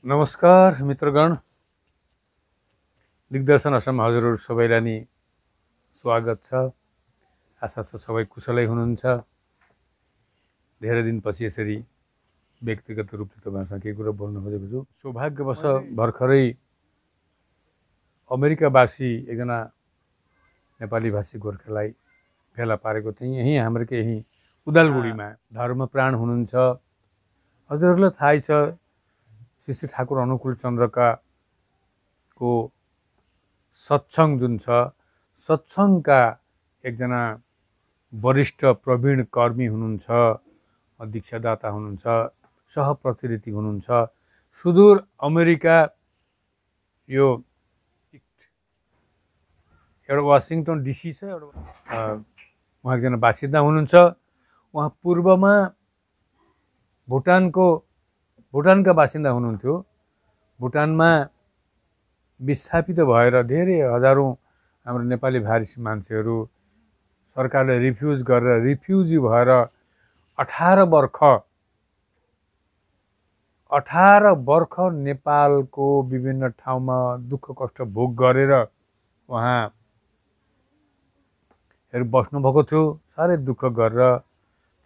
नमस्कार मित्रगण, दिग्दर्शन असम हजुरहरू सबैलाई नि स्वागत छ। आशा छ सबै कुशलै हुनुहुन्छ। धेरै दिनपछि यसरी व्यक्तिगत रूपले तपाईँहरूसँग केही कुरा बोल्न खोजेको छु। सौभाग्यवश भर्खरै अमेरिकावासी एकजना नेपाली भाषी गोर्खालाई फेला पारेको थिएँ। यहीँ हाम्रोकै यहीँ उदालगुडीमा धर्मप्राण हुनुहुन्छ। हजुरहरूलाई थाहै छ, श्री ठाकुर अनुकूल चन्द्रका को सत्सङ्ग जुन छ, सत्सङ्गका एकजना वरिष्ठ प्रवीण कर्मी हुनुहुन्छ, दीक्षादाता हुनुहुन्छ, सहप्रतिनिधि हुनुहुन्छ। सुदूर अमेरिका यो एउटा वासिङटन डिसी छ, उहाँ एकजना बासिन्दा हुनुहुन्छ। उहाँ पूर्वमा भुटानका बासिन्दा हुनुहुन्थ्यो। भुटानमा विस्थापित भएर धेरै हजारौँ हाम्रो नेपाली भाषी मान्छेहरू सरकारले रिफ्युज गरेर रिफ्युजी भएर 18 वर्ष नेपालको विभिन्न ठाउँमा दुःख कष्ट भोग गरेर उहाँहरू बस्नुभएको थियो। साह्रै दुःख गरेर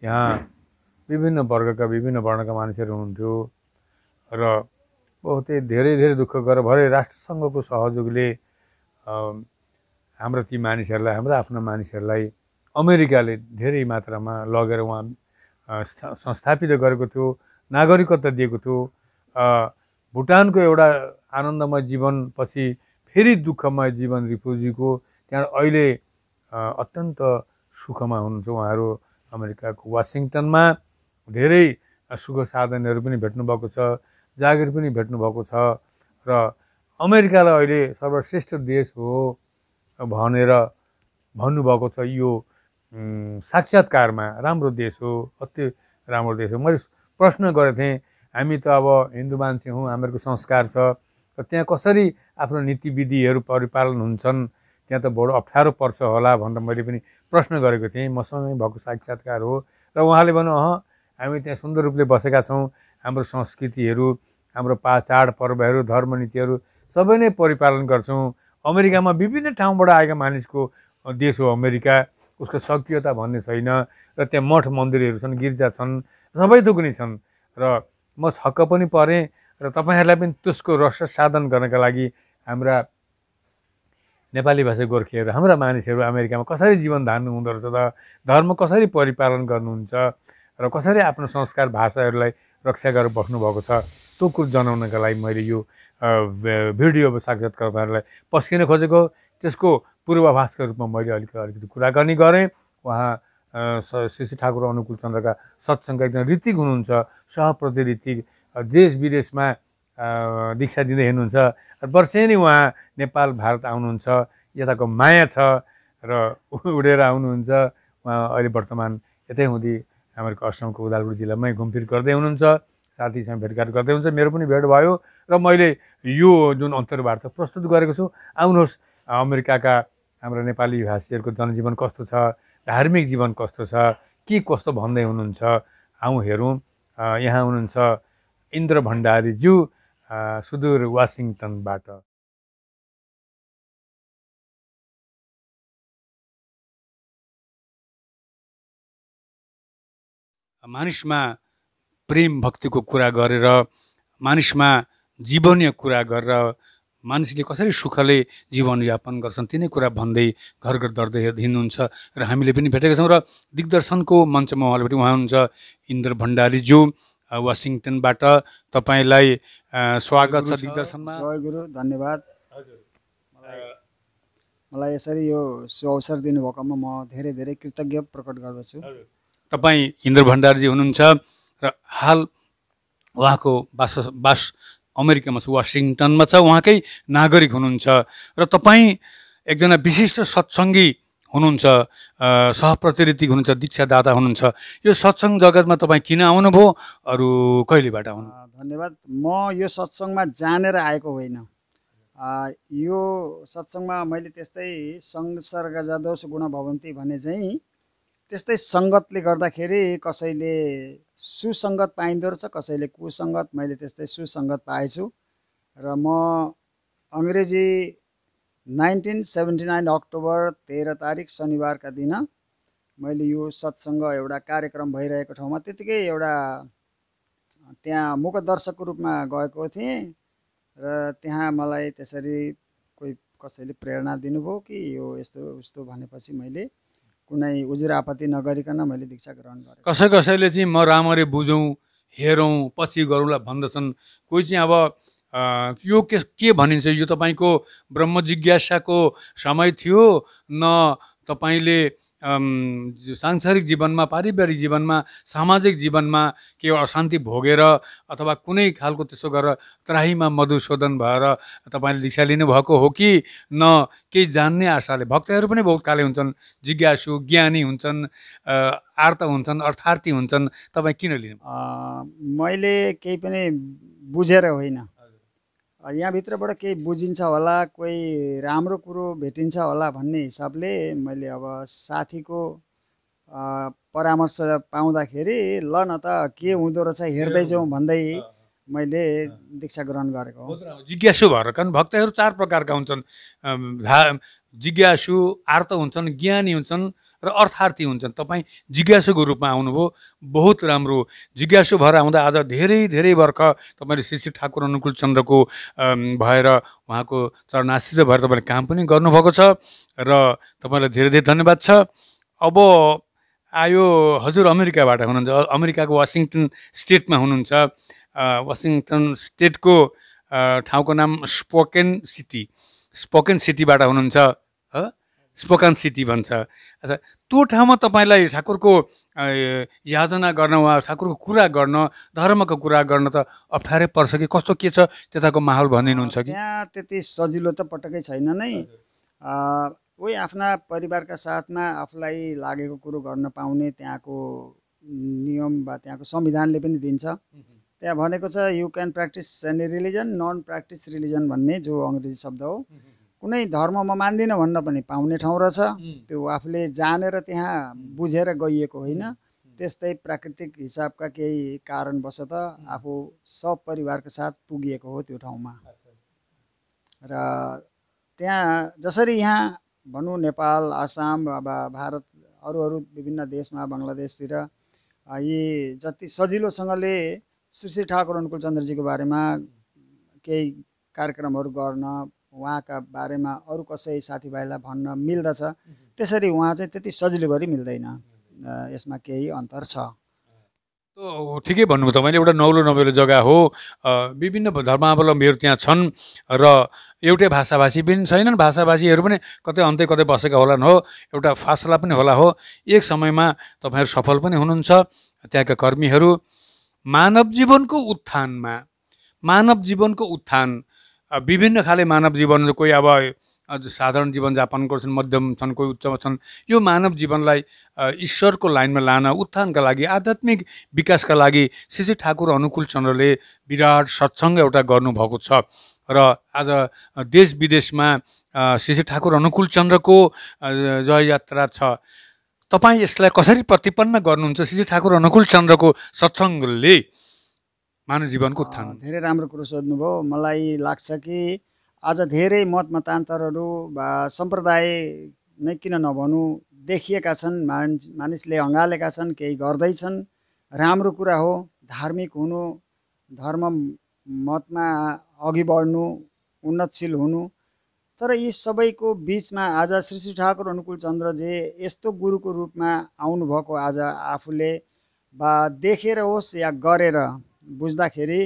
त्यहाँ विभिन्न वर्गका विभिन्न वर्णका मानिसहरू हुनुहुन्थ्यो र बहुतै धेरै दुःख गरेर भरे राष्ट्रसङ्घको सहयोगले हाम्रो ती मानिसहरूलाई, हाम्रो आफ्ना मानिसहरूलाई अमेरिकाले धेरै मात्रामा लगेर उहाँ संस्थापित गरेको थियो, नागरिकता दिएको थियो। भुटानको एउटा आनन्दमय जीवनपछि फेरि दुःखमय जीवन रिफ्युजीको, त्यहाँ अहिले अत्यन्त सुखमा हुनुहुन्छ उहाँहरू। अमेरिकाको वासिङटनमा धेरै सुख साधनहरू पनि भेट्नुभएको छ, जागिर पनि भेट्नुभएको छ र अमेरिकालाई अहिले सर्वश्रेष्ठ देश हो भनेर भन्नुभएको छ। यो साक्षात्कारमा राम्रो देश हो, अति राम्रो देश हो। मैले प्रश्न गरेको थिएँ, हामी त अब हिन्दू मान्छे हौँ, हामीहरूको संस्कार छ, र त्यहाँ कसरी आफ्नो नीतिविधिहरू परिपालन हुन्छन्, त्यहाँ त बडो अप्ठ्यारो पर्छ होला भनेर मैले पनि प्रश्न गरेको थिएँ। मसँगै भएको साक्षात्कार हो। र उहाँले भन्नु, हामी त्यहाँ सुन्दर रूपले बसेका छौँ, हाम्रो संस्कृतिहरू, हाम्रो चाडपर्वहरू, धर्मनीतिहरू सबै नै परिपालन गर्छौँ। अमेरिकामा विभिन्न ठाउँबाट आएका मानिसको देश हो अमेरिका, उसको सक्रियता भन्ने छैन र त्यहाँ मठ मन्दिरहरू छन्, गिर्जा छन्, सबै थोक नै छन्। र म छक्क पनि परेँ र तपाईँहरूलाई पनि त्यसको रस साधन गर्नका लागि हाम्रा नेपाली भाषी गोर्खेहरू, हाम्रा मानिसहरू अमेरिकामा कसरी जीवन धान्नु हुँदो रहेछ त, धर्म कसरी परिपालन गर्नुहुन्छ र कसरी आफ्नो संस्कार भाषाहरूलाई रक्षा गरेर बस्नुभएको छ, त्यो कुरो जनाउनका लागि मैले यो भिडियो साक्षात्कारलाई पस्किन खोजेको। त्यसको पूर्वाभासका रूपमा मैले अलिकति कुराकानी गरेँ। उहाँ श्री ठाकुर अनुकूल चन्द्रका सत्सङ्गका एकजना ऋतिक हुनुहुन्छ, सहप्रतिनिधि, देश विदेशमा दीक्षा दिँदै हिँड्नुहुन्छ। वर्षेनी उहाँ नेपाल भारत आउनुहुन्छ, यताको माया छ र उडेर आउनुहुन्छ। उहाँ अहिले वर्तमान यतै हुँदी हाम्रो असमको उदालगुडी जिल्लामै घुमफिर गर्दै हुनुहुन्छ, साथीसँग भेटघाट गर्दै हुन्छ। मेरो पनि भेट भयो र मैले यो जुन अन्तर्वार्ता प्रस्तुत गरेको छु। आउनुहोस्, अमेरिकाका हाम्रो नेपाली भाषीहरूको जनजीवन कस्तो छ, धार्मिक जीवन कस्तो छ, के कस्तो भन्दै हुनुहुन्छ, आउँ हेरौँ। यहाँ हुनुहुन्छ इन्द्र भण्डारीज्यू सुदूर वासिङटनबाट। मानिसमा प्रेम भक्तिको कुरा गरेर, मानिसमा जीवनीय कुरा गरेर मानिसले कसरी सुखले जीवनयापन गर्छन् तिनै कुरा भन्दै घर दर्दै हिँड्नुहुन्छ र हामीले पनि भेटेका छौँ। र दिग्दर्शनको मञ्चमा उहाँले पनि, उहाँ हुनुहुन्छ इन्द्र भण्डारीज्यू वासिङटनबाट। तपाईँलाई स्वागत छ दिग्दर्शनमा। जय गुरु, धन्यवाद। मलाई यसरी यो अवसर दिनुभएकोमा म धेरै कृतज्ञ प्रकट गर्दछु। तपाईँ इन्द्र भण्डारीजी हुनुहुन्छ र हाल उहाँको बास अमेरिकामा छ, वासिङटनमा छ, उहाँकै नागरिक हुनुहुन्छ र तपाईँ एकजना विशिष्ट सत्सङ्गी हुनुहुन्छ, सहप्रतिनिधि हुनुहुन्छ, दीक्षादाता हुनुहुन्छ। यो सत्सङ्ग जगतमा तपाईँ किन आउनुभयो, अरू कहिलेबाट आउनु? धन्यवाद। म यो सत्सङ्गमा जानेर आएको होइन। यो सत्सङ्गमा मैले त्यस्तै संसर्ग जादोष गुण भवन्ती भने चाहिँ त्यस्तै सङ्गतले गर्दाखेरि कसैले सुसङ्गत पाइँदो रहेछ, कसैले कुसङ्गत, मैले त्यस्तै सुसङ्गत पाएछु। र म अङ्ग्रेजी 1979 अक्टोबर 13 तारिक शनिबारका दिन मैले यो सत्सङ्ग एउटा कार्यक्रम भइरहेको ठाउँमा त्यतिकै एउटा त्यहाँ मुख दर्शकको रूपमा गएको थिएँ र त्यहाँ मलाई त्यसरी कसैले प्रेरणा दिनुभयो कि यो यस्तो उस्तो भनेपछि मैले कुनै उजुर आपत्ति नगरिकन मैले दीक्षा ग्रहण गरेँ। कसैले चाहिँ म राम्ररी बुझौँ, हेरौँ, पछि गरौँला भन्दछन्। कोही चाहिँ अब यो के भनिन्छ, यो तपाईँको ब्रह्म जिज्ञासाको समय थियो न, तपाईँले सांसारिक जीवनमा, पारिवारिक जीवनमा, सामाजिक जीवनमा के अशान्ति भोगेर अथवा कुनै खालको त्यसो गरेर त्राहीमा मधुशोधन भएर तपाईँले दीक्षा लिनुभएको हो कि न केही जान्ने आशाले? भक्तहरू पनि बहुत खाले हुन्छन्, जिज्ञासु, ज्ञानी हुन्छन्, आर्त हुन्छन्, अर्थार्थी हुन्छन्। तपाईँ किन लिनु? मैले केही पनि बुझेर होइन, यहाँभित्रबाट केही बुझिन्छ होला, कोही राम्रो कुरो भेटिन्छ होला भन्ने हिसाबले मैले अब साथीको परामर्श पाउँदाखेरि ल न त के हुँदो रहेछ हेर्दै जाउँ भन्दै मैले दीक्षा ग्रहण गरेको हो। जिज्ञासु भएर, कारण भक्तहरू चार प्रकारका हुन्छन्, जिज्ञासु, आर्त हुन्छन्, ज्ञानी हुन्छन् र अर्थार्थी हुन्छन्। तपाईँ जिज्ञासुको रूपमा आउनुभयो, बहुत राम्रो। जिज्ञासु भएर आउँदा आज धेरै धेरै वर्ष तपाईँले श्री श्री ठाकुर अनुकूल चन्द्रको भएर उहाँको चरणाश्रित भएर तपाईँले काम पनि गर्नुभएको छ र तपाईँलाई धेरै धेरै धन्यवाद छ। अब आयो, हजुर अमेरिकाबाट हुनुहुन्छ, अमेरिकाको वासिङटन स्टेटमा हुनुहुन्छ। वासिङटन स्टेटको ठाउँको नाम स्पोकन सिटीबाट हुनुहुन्छ, स्पोकन सिटी भन्छ। अच्छा, त्यो ठाउँमा तपाईँलाई ठाकुरको याचना गर्न वा ठाकुरको कुरा गर्न, धर्मको कुरा गर्न त अप्ठ्यारै पर्छ कि कस्तो के छ त्यताको माहौल भनिदिनुहुन्छ कि? त्यहाँ त्यति सजिलो त पटक्कै छैन नै। कोही आफ्ना परिवारका साथमा आफूलाई लागेको कुरो गर्न पाउने त्यहाँको नियम वा त्यहाँको संविधानले पनि दिन्छ। त्यहाँ भनेको छ you can practice any religion, non practice religion भन्ने, जो अङ्ग्रेजी शब्द हो। कुनै धर्म म मान्दिनँ भन्न पनि पाउने ठाउँ रहेछ। त्यो आफूले जानेर त्यहाँ बुझेर गइएको होइन। त्यस्तै प्राकृतिक हिसाबका केही कारणवशत आफू सब परिवारको साथ पुगिएको हो त्यो ठाउँमा। र त्यहाँ जसरी यहाँ भनौँ नेपाल, आसाम, अब भारत, अरू विभिन्न देशमा, बङ्गलादेशतिर यी जति सजिलोसँगले श्री श्री ठाकुर अनुकूल चन्द्रजीको बारेमा केही कार्यक्रमहरू गर्न, उहाँका बारेमा अरू कसै साथीभाइलाई भन्न मिल्दछ, त्यसरी उहाँ चाहिँ त्यति सजिलो गरी मिल्दैन। यसमा केही अन्तर छ। ठिकै भन्नुभयो तपाईँले। एउटा नौलो जग्गा हो, विभिन्न धर्मावलम्बीहरू त्यहाँ छन् र एउटै भाषाभाषी पनि छैनन्। भाषाभाषीहरू पनि कतै अन्तै कतै बसेका होलान् हो, एउटा फासला पनि होला हो। एक समयमा तपाईँहरू सफल पनि हुनुहुन्छ। त्यहाँका कर्मीहरू मानव जीवनको उत्थान, विभिन्न खाले मानव जीवन, कोही अब साधारण जीवनयापन गर्छन्, मध्यम छन्, कोही उच्चमा छन्। यो मानव जीवनलाई ईश्वरको लाइनमा लान, उत्थानका लागि, आध्यात्मिक विकासका लागि श्री श्री ठाकुर अनुकूल चन्द्रले विराट सत्सङ्ग एउटा गर्नुभएको छ। र आज देश विदेशमा श्री श्री ठाकुर अनुकूल चन्द्रको जय यात्रा छ। तपाईँ यसलाई कसरी प्रतिपन्न गर्नुहुन्छ? श्री श्री ठाकुर अनुकूल चन्द्रको सत्सङ्गले मानव जीवनको उत्थान। धेरै राम्रो कुरो सोध्नुभयो। मलाई लाग्छ कि आज धेरै मत मतान्तरहरू वा सम्प्रदाय नै किन नभनौँ देखिएका छन्, मानिसले अँगालेका छन्, केही गर्दैछन्। राम्रो कुरा हो धार्मिक हुनु, धर्म मतमा अघि बढ्नु, उन्नतशील हुनु। तर यी सबैको बिचमा आज श्री श्री ठाकुर अनुकूल चन्द्रजी यस्तो गुरुको रूपमा आउनुभएको आज आफूले वा देखेर होस् या गरेर बुझ्दाखेरि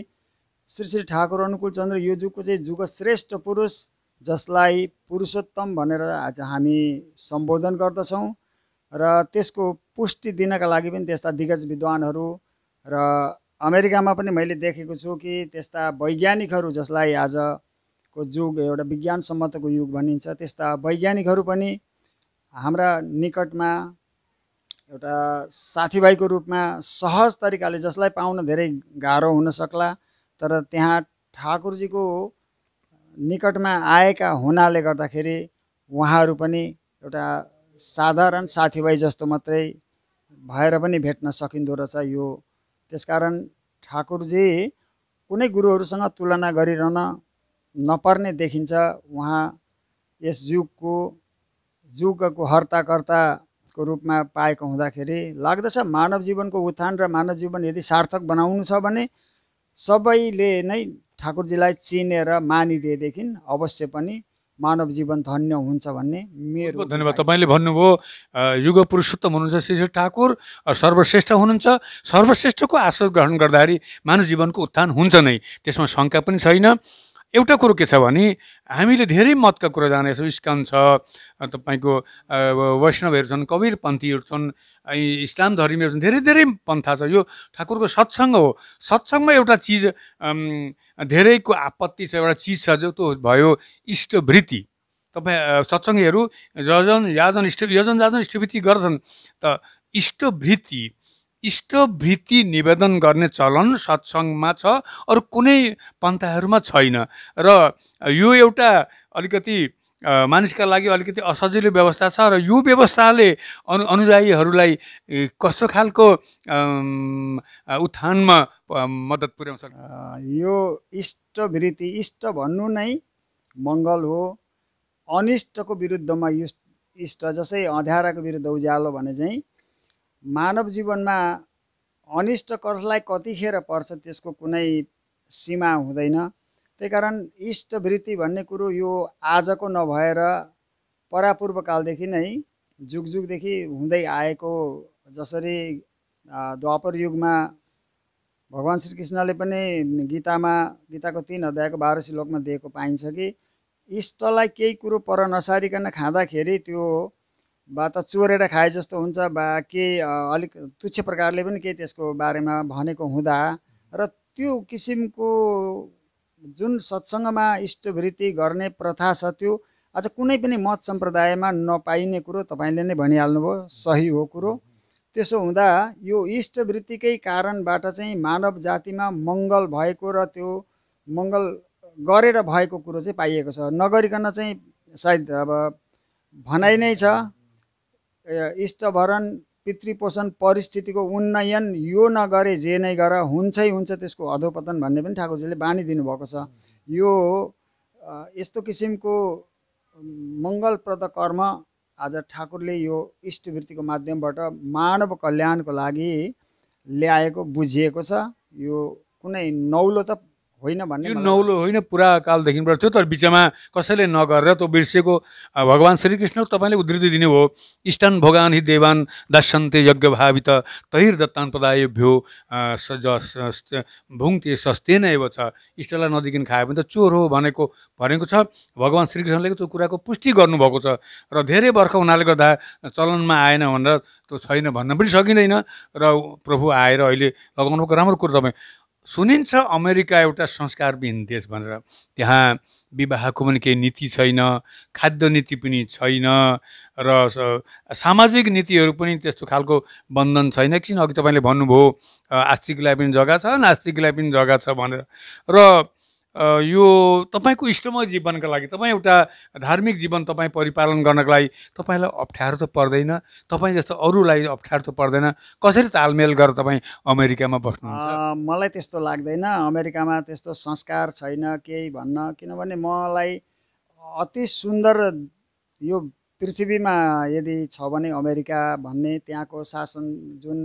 श्री श्री ठाकुर अनुकूल चन्द्र यो जुगको चाहिँ जुगश्रेष्ठ पुरुष, जसलाई पुरुषोत्तम भनेर आज हामी सम्बोधन गर्दछौँ। र त्यसको पुष्टि दिनका लागि पनि त्यस्ता दिग्गज विद्वानहरू र अमेरिकामा पनि मैले देखेको छु कि त्यस्ता वैज्ञानिकहरू, जसलाई आजको जुग एउटा विज्ञान सम्मतको युग भनिन्छ, त्यस्ता वैज्ञानिकहरू पनि हाम्रा निकटमा एउटा साथीभाइको रूपमा सहज तरिकाले, जसलाई पाउन धेरै गाह्रो हुन सक्ला, तर त्यहाँ ठाकुरजीको निकटमा आएका हुनाले गर्दाखेरि उहाँहरू पनि एउटा साधारण साथीभाइ जस्तो मात्रै भएर पनि भेट्न सकिँदो रहेछ। यो त्यसकारण ठाकुरजी कुनै गुरुहरूसँग तुलना गरिरहन नपर्ने देखिन्छ। उहाँ यस युगको हर्ताकर्ताको रूपमा पाएको हुँदाखेरि लाग्दछ मानव जीवनको उत्थान र मानव जीवन यदि सार्थक बनाउनु छ भने सबैले नै ठाकुरजीलाई चिनेर मानिदिएदेखि अवश्य पनि मानव जीवन धन्य हुन्छ भन्ने मेरो बहुत धन्यवाद। तपाईँले भन्नुभयो युग पुरुषोत्तम हुनुहुन्छ श्री श्री ठाकुर, सर्वश्रेष्ठ हुनुहुन्छ। सर्वश्रेष्ठको आश्रय ग्रहण गर्दाखेरि मानव जीवनको उत्थान हुन्छ नै, त्यसमा शङ्का पनि छैन। एउटा कुरो के छ भने हामीले धेरै मतका कुरा जानेछौँ। इस्कन छ, तपाईँको वैष्णवहरू छन्, कबीरपन्थीहरू छन्, इस्लाम धर्मीहरू छन्, धेरै धेरै पन्था छ। यो ठाकुरको सत्सङ्ग हो। सत्सङ्गमा एउटा चिज धेरैको आपत्ति छ, एउटा चिज छ जो त्यो भयो इष्टवृत्ति। तपाईँ सत्सङ्गीहरू यजन याजन इष्टवृत्ति गर्छन्, त इष्टवृत्ति निवेदन गर्ने चलन सत्सङ्गमा छ, अरू कुनै पन्थाहरूमा छैन। र यो एउटा अलिकति मानिसका लागि अलिकति असजिलो व्यवस्था छ र यो व्यवस्थाले अनुयायीहरूलाई कस्तो खालको उत्थानमा मद्दत पुर्याउँछ? यो इष्टवृत्ति, इष्ट भन्नु नै मङ्गल हो, अनिष्टको विरुद्धमा इष्ट, जसै अँध्याराको विरुद्ध उज्यालो भने चाहिँ मानव जीवनमा अनिष्ट कसलाई कतिखेर पर्छ त्यसको कुनै सीमा हुँदैन। त्यही कारण इष्टवृत्ति भन्ने कुरो यो आजको नभएर परापूर्व कालदेखि नै जुगदेखि हुँदै आएको। जसरी द्वापर युगमा भगवान् श्रीकृष्णले पनि गीताको 3 अध्यायको 12 श्लोकमा दिएको पाइन्छ कि इष्टलाई केही कुरो पर नसारिकन खाँदाखेरि त्यो बा त चोरेर खाए जस्तो हुन्छ, बा के अलिक तुच्छ प्रकारले पनि केही त्यसको बारेमा भनेको हुँदा, र त्यो किसिमको जुन सत्सङ्गमा इष्टवृत्ति गर्ने प्रथा छ त्यो आज कुनै पनि मत सम्प्रदायमा नपाइने कुरो तपाईँले नै भनिहाल्नुभयो, सही हो कुरो। त्यसो हुँदा यो इष्टवृत्तिकै कारणबाट चाहिँ मानव जातिमा मङ्गल भएको र त्यो मङ्गल गरेर भएको कुरो चाहिँ पाइएको छ। नगरिकन चाहिँ सायद अब भनाइ नै छ इष्टभरण पितृपोषण परिस्थितिको उन्नयन यो नगरे जे नै गर हुन्छै हुन्छ त्यसको अधोपतन भन्ने पनि ठाकुरजीले बानी दिनुभएको छ। यो यस्तो किसिमको मङ्गलप्रद कर्म आज ठाकुरले यो इष्टवृत्तिको माध्यमबाट मानव कल्याणको लागि ल्याएको बुझिएको छ। यो कुनै नौलो त होइन भन्ने, यो नौलो होइन, पुरा कालदेखिबाट थियो, तर बिचमा कसैले नगरेर त्यो बिर्सेको भगवान् श्रीकृष्ण तपाईँले उद्धृति दिनुभयो, इष्टान भोगान हि देवान दास्यन्ते यज्ञ भावित तैर दत्तान पदायभ्यो भुङ्ते सस्तेन एव छ। इष्टलाई नदिकन खायो भने त चोर हो भनेको छ। भगवान् श्रीकृष्णले त्यो कुराको पुष्टि गर्नुभएको छ र धेरै वर्ष हुनाले गर्दा चलनमा आएन भनेर त्यो छैन भन्न पनि सकिँदैन। र प्रभु आएर अहिले लगाउनुको राम्रो कुरो तपाईँ सुनिन्छ। अमेरिका एउटा संस्कारविहीन देश भनेर, त्यहाँ विवाहको पनि केही नीति छैन, खाद्य नीति पनि छैन, र सामाजिक नीतिहरू पनि त्यस्तो खालको बन्धन छैन। एकछिन अघि तपाईँले भन्नुभयो आस्तिकलाई पनि जग्गा छ, नास्तिकलाई पनि जग्गा छ भनेर। र यो तपाईँको इष्टमय जीवनका लागि, तपाईँ एउटा धार्मिक जीवन तपाईँ परिपालन गर्नको लागि तपाईँलाई अप्ठ्यारो त पर्दैन? तपाईँ जस्तो अरूलाई अप्ठ्यारो त पर्दैन? कसरी तालमेल गरेर तपाईँ अमेरिकामा बस्नुहुन्छ? मलाई त्यस्तो लाग्दैन। अमेरिकामा त्यस्तो संस्कार छैन केही भन्न, किनभने मलाई अति सुन्दर यो पृथ्वीमा यदि छ भने अमेरिका भन्ने, त्यहाँको शासन जुन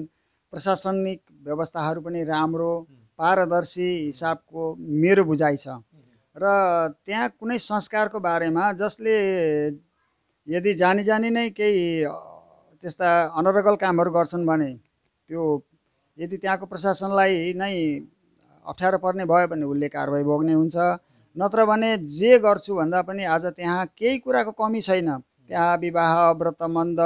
प्रशासनिक व्यवस्थाहरू पनि राम्रो पारदर्शी हिसाबको मेरो बुझाइ छ। र त्यहाँ कुनै संस्कारको बारेमा जसले यदि जानी नै केही त्यस्ता अनर्गल कामहरू गर्छन् भने त्यो यदि त्यहाँको प्रशासनलाई नै अप्ठ्यारो पर्ने भयो भने उसले कारबाही भोग्ने हुन्छ। नत्र भने जे गर्छु भन्दा पनि आज त्यहाँ केही कुराको कमी छैन। त्यहाँ विवाह व्रतबन्ध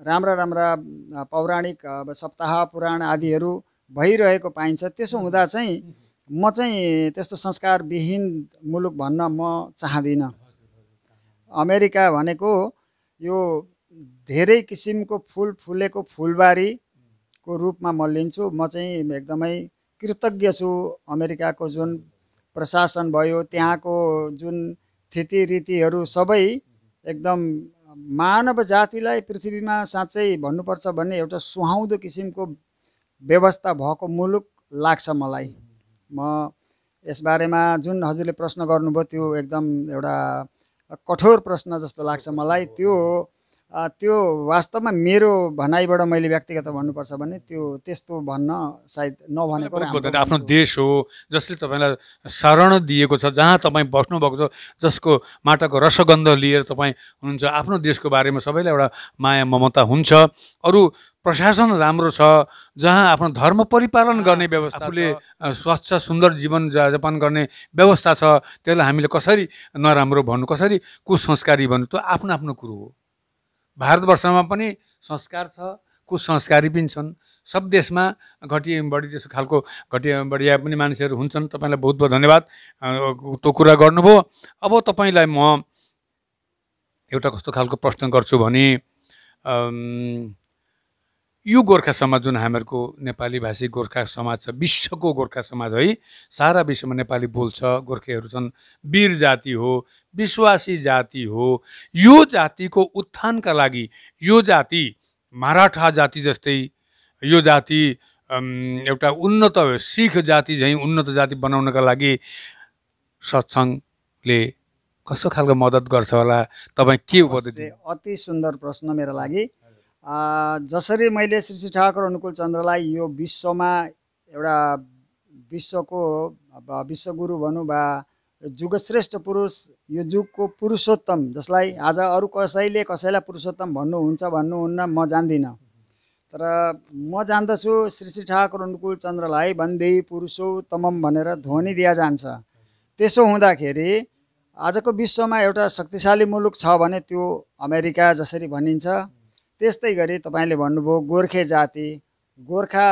राम्रा पौराणिक सप्ताह पुराण आदिहरू भइरहेको पाइन्छ। त्यसो हुँदा चाहिँ म चाहिँ त्यस्तो संस्कारविहीन मुलुक भन्न म चाहदिनँ। अमेरिका भनेको यो धेरै किसिमको फुल फुलेको फुलबारीको रूपमा म लिन्छु। म चाहिँ एकदमै कृतज्ञ छु। अमेरिकाको जुन प्रशासन भयो, त्यहाँको जुन थितिरीतिहरू सबै एकदम मानव जातिलाई पृथ्वीमा साँच्चै भन्नुपर्छ भने एउटा सुहाउँदो किसिमको व्यवस्था भएको मुलुक लाग्छ मलाई। म यसबारेमा जुन हजुरले प्रश्न गर्नुभयो त्यो एकदम एउटा कठोर प्रश्न जस्तो लाग्छ मलाई। त्यो वास्तवमा मेरो भनाइबाट मैले व्यक्तिगत भन्नुपर्छ भने त्यो त्यस्तो भन्न सायद नभनेको राम्रो। आफ्नो देश हो जसले तपाईँलाई शरण दिएको छ, जहाँ तपाईँ बस्नुभएको छ, जसको माटाको रसगन्ध लिएर तपाईँ हुनुहुन्छ। आफ्नो देशको बारेमा सबैलाई एउटा माया ममता हुन्छ। अरू प्रशासन राम्रो छ, जहाँ आफ्नो धर्म परिपालन गर्ने व्यवस्था, आफूले स्वच्छ सुन्दर जीवन यापन गर्ने व्यवस्था छ, त्यसलाई हामीले कसरी नराम्रो भन्नु, कसरी कुसंस्कारी भन्नु, त्यो आफ्नो आफ्नो कुरो हो। भारतवर्षमा पनि संस्कार छ, कुसंस्कारी पनि छन्। सब देशमा घटिया बढी त्यस्तो खालको घटिया बढिया पनि मानिसहरू हुन्छन्। तपाईँलाई बहुत बहुत धन्यवाद त्यो कुरा गर्नुभयो। अब तपाईँलाई म एउटा कस्तो खालको प्रश्न गर्छु भने यो गोर्खा समाज जुन हामीहरूको नेपाली भाषी गोर्खा समाज छ, विश्वको गोर्खा समाज है, सारा विश्वमा नेपाली बोल्छ, गोर्खेहरू छन्, वीर जाति हो, विश्वासी जाति हो। यो जातिको उत्थानका लागि, यो जाति मराठा जाति जस्तै यो जाति एउटा उन्नत सिख जाति झैँ उन्नत जाति बनाउनका लागि सत्सङ्गले कस्तो खालको मद्दत गर्छ होला? तपाईँ के उपदेश? अति सुन्दर प्रश्न मेरो लागि। जसरी मैले श्री ठाकुर अनुकूल चन्द्रलाई यो विश्वमा एउटा विश्वको विश्वगुरु भनौँ वा जुगश्रेष्ठ पुरुष, यो जुगको पुरुषोत्तम, जसलाई आज अरू कसैले कसैलाई पुरुषोत्तम भन्नुहुन्छ भन्नुहुन्न म जान्दिनँ, तर म जान्दछु श्री ठाकुर अनुकूल चन्द्रलाई वन्दे पुरुषोत्तमम भनेर ध्वनि दिया जान्छ। त्यसो हुँदाखेरि आजको विश्वमा एउटा शक्तिशाली मुलुक छ भने त्यो अमेरिका जसरी भनिन्छ, त्यस्तै गरी तपाईँले भन्नुभयो गोर्खे जाति, गोर्खा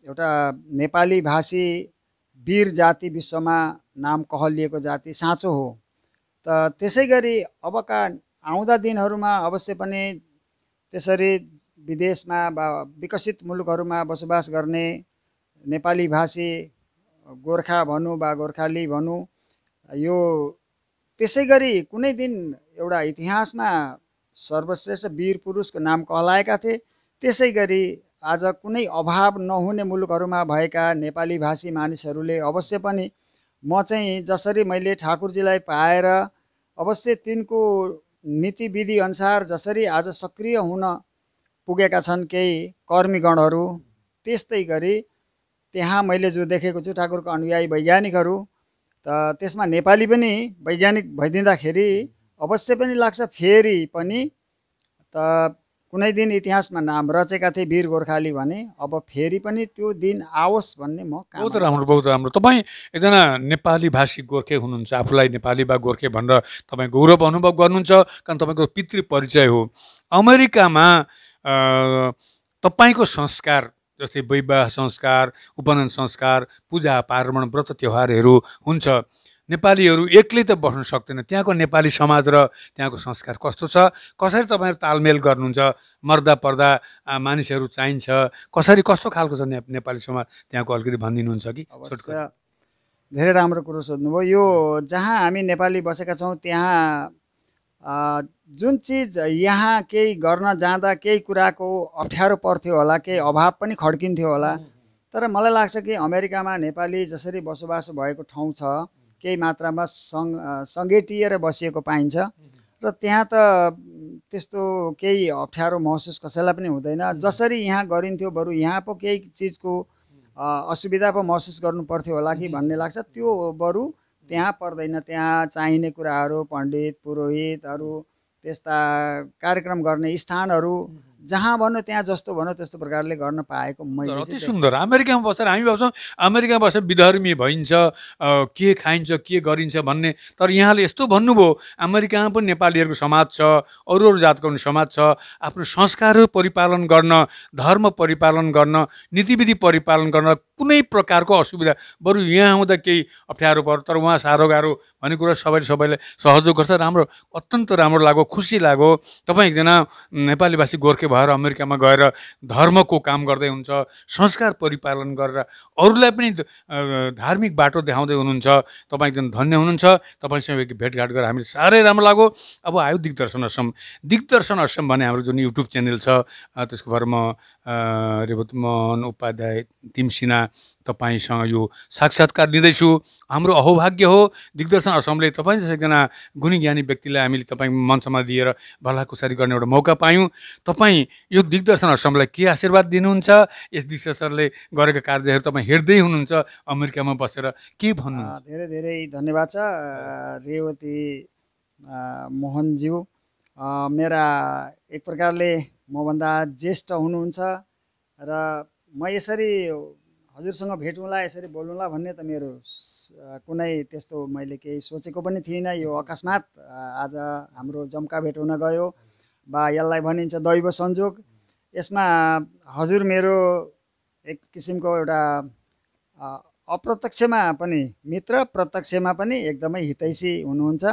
एउटा नेपाली भाषी वीर जाति, विश्वमा नाम कहलिएको जाति साँचो हो। त त्यसै गरी अबका आउँदा दिनहरूमा अवश्य पनि त्यसरी विदेशमा वा विकसित मुलुकहरूमा बसोबास गर्ने नेपाली भाषी गोर्खा भनौँ वा गोर्खाली भनौँ, यो त्यसै गरी कुनै दिन एउटा इतिहासमा सर्वश्रेष्ठ वीर पुरुषको नाम कहलाएका थिए। त्यसै गरी आज कुनै अभाव नहुने मुलुकहरूमा भएका नेपाली भाषी मानिसहरूले अवश्य पनि म चाहिँ जसरी मैले ठाकुरजीलाई पाएर अवश्य तिनको नीतिविधि अनुसार जसरी आज सक्रिय हुन पुगेका छन् केही कर्मीगणहरू, त्यस्तै गरी त्यहाँ मैले जो देखेको छु ठाकुरको अनुयायी वैज्ञानिकहरू, त त्यसमा नेपाली पनि वैज्ञानिक भइदिँदाखेरि अवश्य पनि लाग्छ फेरि पनि त कुनै दिन इतिहासमा नाम रचेका थिए वीर गोर्खाली भने अब फेरि पनि त्यो दिन आओस् भन्ने म बहुत राम्रो, बहुत राम्रो। तपाईँ एकजना नेपाली भाषी गोर्खे हुनुहुन्छ, आफूलाई नेपाली वा गोर्खे भनेर तपाईँ गौरव अनुभव गर्नुहुन्छ, कारण तपाईँको पितृ परिचय हो। अमेरिकामा तपाईँको संस्कार जस्तै विवाह संस्कार, उपनयन संस्कार, पूजा पार्वण, व्रत त्योहारहरू हुन्छ। नेपालीहरू एक्लै त बस्न सक्दैन, त्यहाँको नेपाली समाज र त्यहाँको संस्कार कस्तो छ, कसरी तपाईँहरू तालमेल गर्नुहुन्छ, मर्दा पर्दा मानिसहरू चाहिन्छ, कसरी कस्तो खालको छ नेपाली समाज, त्यहाँको अलिकति भनिदिनुहुन्छ कि? अवश्य, धेरै राम्रो कुरो सोध्नुभयो। यो जहाँ हामी नेपाली बसेका छौँ त्यहाँ जुन चिज यहाँ केही गर्न जाँदा केही कुराको अप्ठ्यारो पर्थ्यो होला, केही अभाव पनि खड्किन्थ्यो होला, तर मलाई लाग्छ कि अमेरिकामा नेपाली जसरी बसोबास भएको ठाउँ छ, केही मात्रामा सङ्गेटिएर बसिएको पाइन्छ र त्यहाँ त त्यस्तो केही अप्ठ्यारो महसुस कसैलाई पनि हुँदैन। जसरी यहाँ गरिन्थ्यो बरु यहाँ पो केही चिजको असुविधा पो महसुस गर्नु पर्थ्यो होला कि भन्ने लाग्छ, त्यो बरु त्यहाँ पर्दैन। त्यहाँ चाहिने कुराहरू पण्डित पुरोहितहरू, त्यस्ता कार्यक्रम गर्ने स्थानहरू जहाँ भन्यो त्यहाँ जस्तो भन्यो त्यस्तो प्रकारले गर्न पाएको मैले। अति सुन्दर। अमेरिकामा बसेर हामी भाउँछौँ अमेरिकामा बसेर विधर्मी भइन्छ, के खाइन्छ के गरिन्छ भन्ने, तर यहाँले यस्तो भन्नुभयो अमेरिकामा पनि नेपालीहरूको समाज छ, अरू अरू जातको पनि समाज छ, आफ्नो संस्कारहरू परिपालन गर्न, धर्म परिपालन गर्न, नीतिविधि परिपालन गर्न कुनै प्रकारको असुविधा, बरु यहाँ आउँदा केही अप्ठ्यारो पर्यो तर उहाँ साह्रो गाह्रो भन्ने कुरा सबैले सहयोग गर्छ। राम्रो, अत्यन्त राम्रो लाग्यो, खुसी लाग्यो। तपाईँ एकजना नेपाली भाषी गोर्खे भएर अमेरिकामा गएर धर्मको काम गर्दै हुनुहुन्छ, संस्कार परिपालन गरेर अरूलाई पनि धार्मिक बाटो देखाउँदै हुनुहुन्छ। तपाईँ एकदम धन्य हुनुहुन्छ। तपाईँसँग भेटघाट गरेर हामीले साह्रै राम्रो लाग्यो। अब आयो दिग्दर्शन असम। दिग्दर्शन असम भने हाम्रो जुन युट्युब च्यानल छ त्यसको भएर म रेवतमोहन उपाध्याय तिमसिना तपाईँसँग यो साक्षात्कार लिँदैछु। हाम्रो अहोभाग्य हो दिग्दर्शन असमले तपाईँ जस्तो एकजना गुणी ज्ञानी व्यक्तिलाई हामीले तपाईँ मञ्चमा दिएर भलाकुसारी गर्ने एउटा मौका पायौँ। तपाईँ यो दिग्दर्शन असमलाई के आशीर्वाद दिनुहुन्छ? यस दिग्दर्शनले गरेका कार्यहरू तपाईँ हेर्दै हुनुहुन्छ अमेरिकामा बसेर, के भन्नुहुन्छ? धेरै धेरै धन्यवाद छ रेवती मोहनज्यू। मेरा एक प्रकारले मभन्दा ज्येष्ठ हुनुहुन्छ र म यसरी हजुरसँग भेटौँला, यसरी बोलौँला भन्ने त मेरो कुनै त्यस्तो मैले केही सोचेको पनि थिइनँ। यो अकस्मात आज हाम्रो जम्का भेट हुन गयो वा यसलाई भनिन्छ दैव संयोग। यसमा हजुर मेरो एक किसिमको एउटा अप्रत्यक्षमा पनि मित्र, प्रत्यक्षमा पनि एकदमै हितैषी हुनुहुन्छ।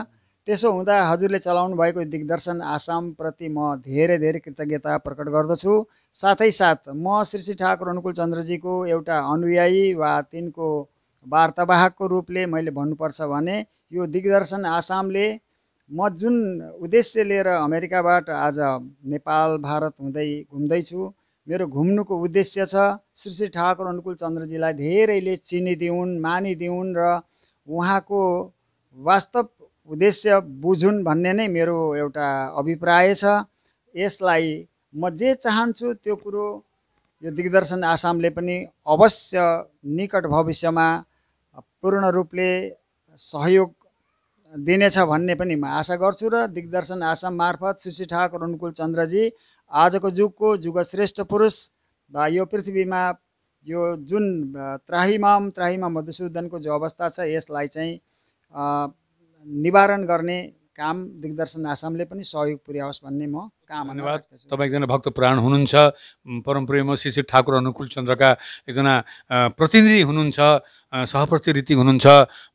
त्यसो हुँदा हजुरले चलाउनु भएको दिग्दर्शन आसामप्रति म धेरै धेरै कृतज्ञता प्रकट गर्दछु। साथै साथ म श्री ठाकुर अनुकूल चन्द्रजीको एउटा अनुयायी वा तिनको वार्तावाहकको रूपले मैले भन्नुपर्छ भने यो दिग्दर्शन आसामले म जुन उद्देश्य लिएर अमेरिकाबाट आज नेपाल भारत हुँदै घुम्दैछु, मेरो घुम्नुको उद्देश्य छ श्री ठाकुर अनुकूल चन्द्रजीलाई धेरैले चिनिदिउन्, मानिदिउन् र उहाँको वास्तव उद्देश्य बुझुन् भन्ने नै मेरो एउटा अभिप्राय छ। यसलाई म जे चाहन्छु त्यो कुरो यो दिग्दर्शन आसामले पनि अवश्य निकट भविष्यमा पूर्ण रूपले सहयोग दिनेछ भन्ने पनि म आशा गर्छु र दिग्दर्शन आसाम मार्फत श्री ठाकुर अनुकूल चन्द्रजी आजको जुगको जुगश्रेष्ठ पुरुष वा यो पृथ्वीमा यो जुन त्राहिमाम मधुसूदनको जो अवस्था छ यसलाई चाहिँ निवारण गर्ने काम दिग्दर्शन आसामले पनि सहयोग पुर्याओस् भन्ने म कामना राख्दछु। तपाईँ एकजना भक्त प्राण हुनुहुन्छ, परमप्रेम श्री ठाकुर अनुकूल चन्द्रका एकजना प्रतिनिधि हुनुहुन्छ, सहप्रतिनिधि हुनुहुन्छ।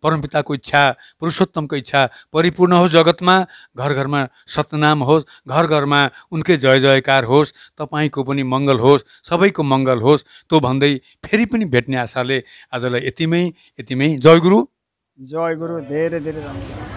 परमपिताको इच्छा, पुरुषोत्तमको इच्छा परिपूर्ण होस् जगतमा, घर घरमा सतनाम होस्, घर घरमा उनकै जय जयकार होस्, तपाईँको पनि मङ्गल होस्, सबैको मङ्गल होस्। त्यो भन्दै फेरि पनि भेट्ने आशाले आजलाई यतिमै जय गुरु। जय गुरु। धेरै धेरै धन्यवाद।